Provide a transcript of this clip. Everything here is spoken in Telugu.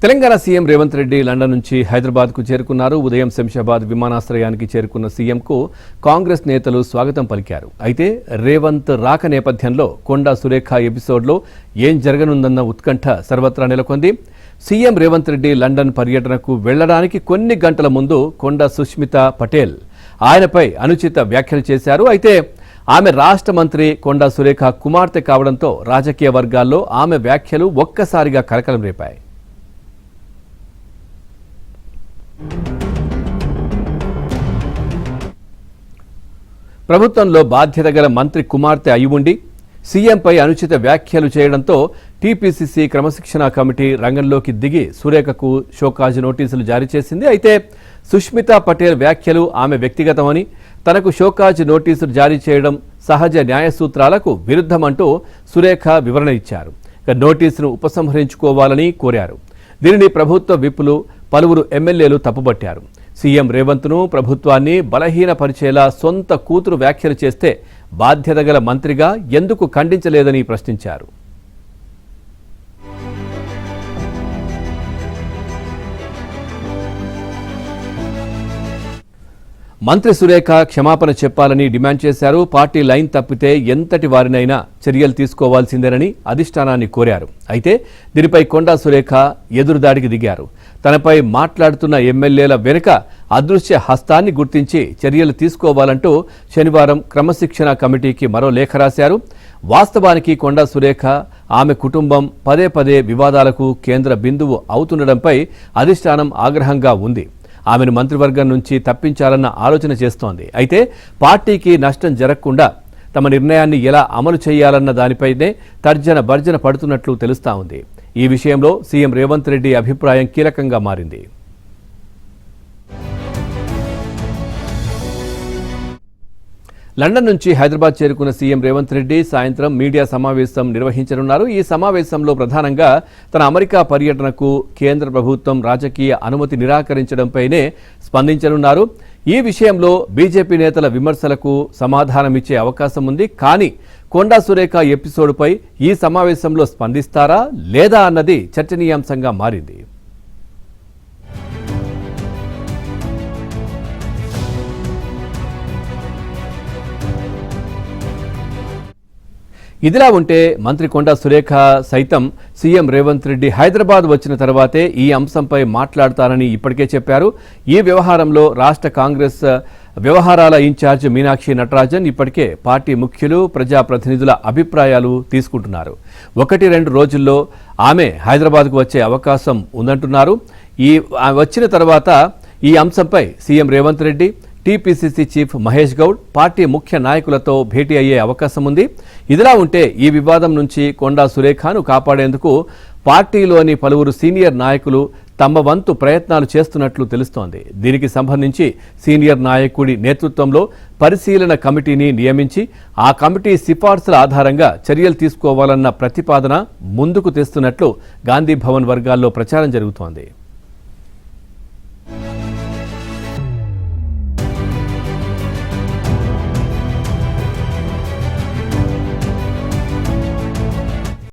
తెలంగాణ సీఎం రేవంత్ రెడ్డి లండన్ నుంచి హైదరాబాద్కు చేరుకున్నారు. ఉదయం శంషాబాద్ విమానాశ్రయానికి చేరుకున్న సీఎంకు కాంగ్రెస్ నేతలు స్వాగతం పలికారు. అయితే రేవంత్ రాక నేపథ్యంలో కొండా సురేఖ ఎపిసోడ్లో ఏం జరగనుందన్న ఉత్కంఠ సర్వత్రా నెలకొంది. సీఎం రేవంత్ రెడ్డి లండన్ పర్యటనకు వెళ్లడానికి కొన్ని గంటల ముందు కొండా సుష్మిత పటేల్ ఆయనపై అనుచిత వ్యాఖ్యలు చేశారు. అయితే ఆమె రాష్ట్ర మంత్రి కొండా సురేఖ కుమార్తె కావడంతో రాజకీయ వర్గాల్లో ఆమె వ్యాఖ్యలు ఒక్కసారిగా కలకలం రేపాయి. ప్రభుత్వంలో బాధ్యత గల మంత్రి కుమార్తె అయి ఉండి సీఎంపై అనుచిత వ్యాఖ్యలు చేయడంతో టీపీసీసీ క్రమశిక్షణ కమిటీ రంగంలోకి దిగి సురేఖకు షోకాజ్ నోటీసులు జారీ చేసింది. అయితే సుష్మితా పటేల్ వ్యాఖ్యలు ఆమె వ్యక్తిగతమని, తనకు షోకాజ్ నోటీసులు జారీ చేయడం సహజ న్యాయ సూత్రాలకు విరుద్ధమంటూ సురేఖ వివరణ ఇచ్చారు. నోటీసును ఉపసంహరించుకోవాలని కోరారు. దీనిని ప్రభుత్వ విప్పులు పలువురు ఎమ్మెల్యేలు తప్పుబట్టారు. సీఎం రేవంత్ను ప్రభుత్వాన్ని బలహీనపరిచేలా సొంత కూతురు వ్యాఖ్యలు చేస్తే బాధ్యత గల మంత్రిగా ఎందుకు ఖండించలేదని ప్రశ్నించారు. మంత్రి సురేఖ క్షమాపణ చెప్పాలని డిమాండ్ చేశారు. పార్టీ లైన్ తప్పితే ఎంతటి వారినైనా చర్యలు తీసుకోవాల్సిందేనని అధిష్టానాన్ని కోరారు. అయితే దీనిపై కొండా సురేఖ ఎదురుదాడికి దిగారు. తనపై మాట్లాడుతున్న ఎమ్మెల్యేల వెనుక అదృశ్య హస్తాన్ని గుర్తించి చర్యలు తీసుకోవాలంటూ శనివారం క్రమశిక్షణ కమిటీకి మరో లేఖ రాశారు. వాస్తవానికి కొండా సురేఖ ఆమె కుటుంబం పదే పదే వివాదాలకు కేంద్ర బిందువు అవుతుండడంపై అధిష్టానం ఆగ్రహంగా ఉంది. ఆమెను మంత్రివర్గం నుంచి తప్పించాలన్న ఆలోచన చేస్తోంది. అయితే పార్టీకి నష్టం జరగకుండా తమ నిర్ణయాన్ని ఎలా అమలు చేయాలన్న దానిపైనే తర్జన భర్జన పడుతున్నట్లు తెలుస్తా ఉంది. ఈ విషయంలో సీఎం రేవంత్ రెడ్డి అభిప్రాయం కీలకంగా మారింది. లండన్ నుంచి హైదరాబాద్ చేరుకున్న సీఎం రేవంత్ రెడ్డి సాయంత్రం మీడియా సమావేశం నిర్వహించనున్నారు. ఈ సమావేశంలో ప్రధానంగా తన అమెరికా పర్యటనకు కేంద్ర ప్రభుత్వం రాజకీయ అనుమతి నిరాకరించడంపైనే స్పందించనున్నారు. ఈ విషయంలో బీజేపీ నేతల విమర్శలకు సమాధానమిచ్చే అవకాశం ఉంది. కానీ కొండా సురేఖ ఎపిసోడ్పై ఈ సమావేశంలో స్పందిస్తారా లేదా అన్నది చర్చనీయాంశంగా మారింది. ఇదిలా ఉంటే మంత్రి కొండా సురేఖ సైతం సీఎం రేవంత్ రెడ్డి హైదరాబాద్ వచ్చిన తర్వాతే ఈ అంశంపై మాట్లాడతారని ఇప్పటికే చెప్పారు. ఈ వ్యవహారంలో రాష్ట్ర కాంగ్రెస్ వ్యవహారాల ఇన్ఛార్జ్ మీనాక్షి నటరాజన్ ఇప్పటికే పార్టీ ముఖ్యులు ప్రజాప్రతినిధుల అభిప్రాయాలు తీసుకుంటున్నారు. 1-2 రోజుల్లో ఆమె హైదరాబాద్కు వచ్చే అవకాశం ఉందంటున్నారు. వచ్చిన తర్వాత ఈ అంశంపై CM Revanth Reddy, TPCC chief Mahesh Goud, party ముఖ్య నాయకులతో భేటీ అయ్యే అవకాశం ఉంది. ఇదిలా ఉంటే ఈ వివాదం నుంచి కొండా సురేఖను కాపాడేందుకు పార్టీలోని పలువురు సీనియర్ నాయకులు తమ వంతు ప్రయత్నాలు చేస్తున్నట్లు తెలుస్తోంది. దీనికి సంబంధించి సీనియర్ నాయకుడి నేతృత్వంలో పరిశీలన కమిటీని నియమించి ఆ కమిటీ సిఫార్సుల ఆధారంగా చర్యలు తీసుకోవాలన్న ప్రతిపాదన ముందుకు తెస్తున్నట్లు గాంధీ భవన్ వర్గాల్లో ప్రచారం జరుగుతోంది.